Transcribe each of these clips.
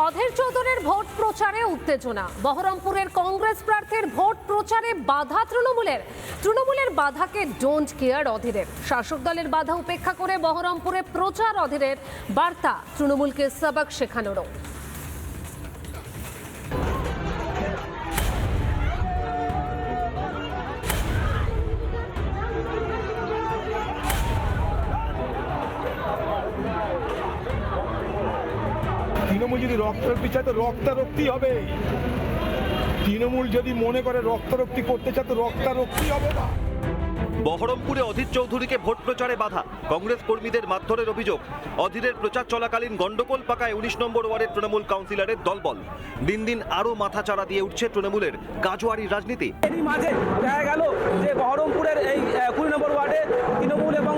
অধীর চৌধুরীর ভোট প্রচারে উত্তেজনা। বহরমপুরের কংগ্রেস প্রার্থীর ভোট প্রচারে বাধা তৃণমূলের বাধাকে ডোন্ট কেয়ার অধীরের। শাসক দলের বাধা উপেক্ষা করে বহরমপুরে প্রচার অধীরের বার্তা তৃণমূলকে সবক শেখানোরও। তৃণমূল যদি রক্তারক্তি চায় তো রক্তারক্তি হবে। তৃণমূল যদি মনে করে রক্তারক্তি করতে চায় তো রক্তারক্তি হবে না। বহরমপুরে অধীর চৌধুরীকে ভোট প্রচারে বাধা। কংগ্রেস কর্মীদের মারধরের অভিযোগ। অধীরের প্রচার চলাকালীন গন্ডগোল পাকায় 19 নম্বর ওয়ার্ডের তৃণমূল কাউন্সিলরের দলবল। দিন দিন আরও মাথাচাড়া দিয়ে উঠছে তৃণমূলের গাজোয়ারি রাজনীতি। এরই মাঝে দেখা গেল যে বহরমপুরের এই 20 নম্বর ওয়ার্ডে তৃণমূল এবং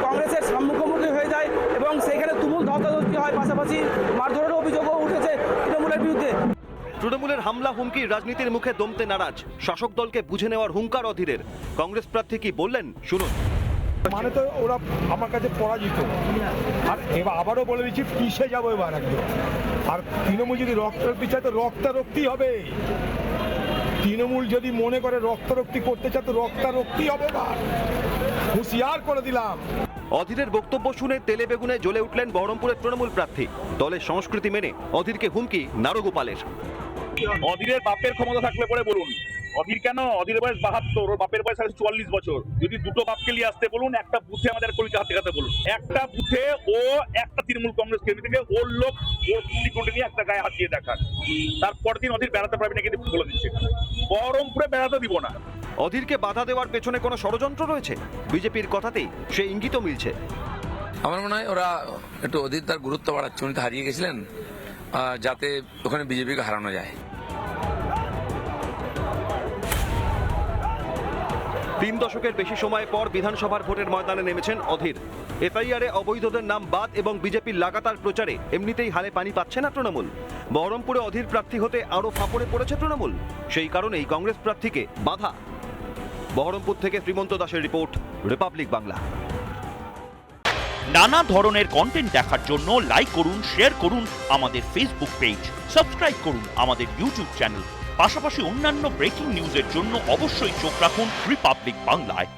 কংগ্রেসের মুখোমুখি হয়ে যায় এবং সেখানে তুমুল ধস্তাধস্তি হয়, পাশাপাশি মারধরের অভিযোগও উঠেছে তৃণমূলের বিরুদ্ধে। তৃণমূলের হামলা হুমকি রাজনীতির মুখে দমতে নারাজ। শাসক দলকে বুঝে নেওয়ার হুঙ্কার অধীরের। কংগ্রেস প্রার্থী কি বললেন শুনুন। মানে তো ওরা আমার কাছে পরাজিত, আর এবার আবারও বলে দিচ্ছি পিছিয়ে যাবো এবার একদম। আর তৃণমূল যদি রক্তারক্তি চায় তো রক্তারক্তি হবে। তৃণমূল যদি মনে করে রক্তারক্তি করতে চায় তো রক্তারক্তি হবে না, হুঁশিয়ার করে দিলাম। অধীরের বক্তব্য শুনে তেলে বেগুনে জ্বলে উঠলেন বহরমপুরের তৃণমূল প্রার্থী। দলের সংস্কৃতি মেনে অধীরকে হুমকি নারগোপালের। অধীরের বাপের ক্ষমতা থাকলে পরে বলুন। অধীর কেন? অধীর বয়স 72, ওর বাপের বয়স 44 বছর। যদি দুটো বাপকে নিয়ে আসতে বলুন, একটা বুথে আমাদের কলিজা হাতে হাতে বলুন। একটা বুথে ও একটা তৃণমূল কংগ্রেস কর্মী থেকে ওর লোক ওর সিকিউরিটি নিয়ে একটা গায়ে হাত দিয়ে দেখান, তারপর দিন অধীর বেড়াতে পারবে না কিন্তু বলে দিচ্ছে। বহরমপুরে বেড়াতে দিব না। অধীরকে বাধা দেওয়ার পেছনে কোনো ষড়যন্ত্র রয়েছে? বিজেপির কথাতেই সে ইঙ্গিতও মিলছে। আমার মনে হয় ওরা একটু অধীর তার গুরুত্ব বাড়াচ্ছে। উনি তো হারিয়ে গেছিলেন, যাতে ওখানে বিজেপিকে হারানো যায়। 3 দশকের বেশি সময় পর বিধানসভার ভোটের ময়দানে নেমেছেন অধীর। এফআইআরে অবৈধদের নাম বাদ এবং বিজেপির লাগাতার প্রচারে এমনিতেই হালে পানি পাচ্ছে না তৃণমূল। বহরমপুরে অধীর প্রার্থী হতে আরও ফাঁপড়ে পড়েছে তৃণমূল। সেই কারণেই কংগ্রেস প্রার্থীকে বাধা। বহরমপুর থেকে শ্রীমন্ত দাসের রিপোর্ট, রিপাবলিক বাংলা। নানা ধরনের কন্টেন্ট দেখার জন্য লাইক করুন, শেয়ার করুন আমাদের ফেসবুক পেজ, সাবস্ক্রাইব করুন আমাদের ইউটিউব চ্যানেল। পাশাপাশি অন্যান্য ব্রেকিং নিউজের জন্য অবশ্যই চোখ রাখুন রিপাবলিক বাংলায়।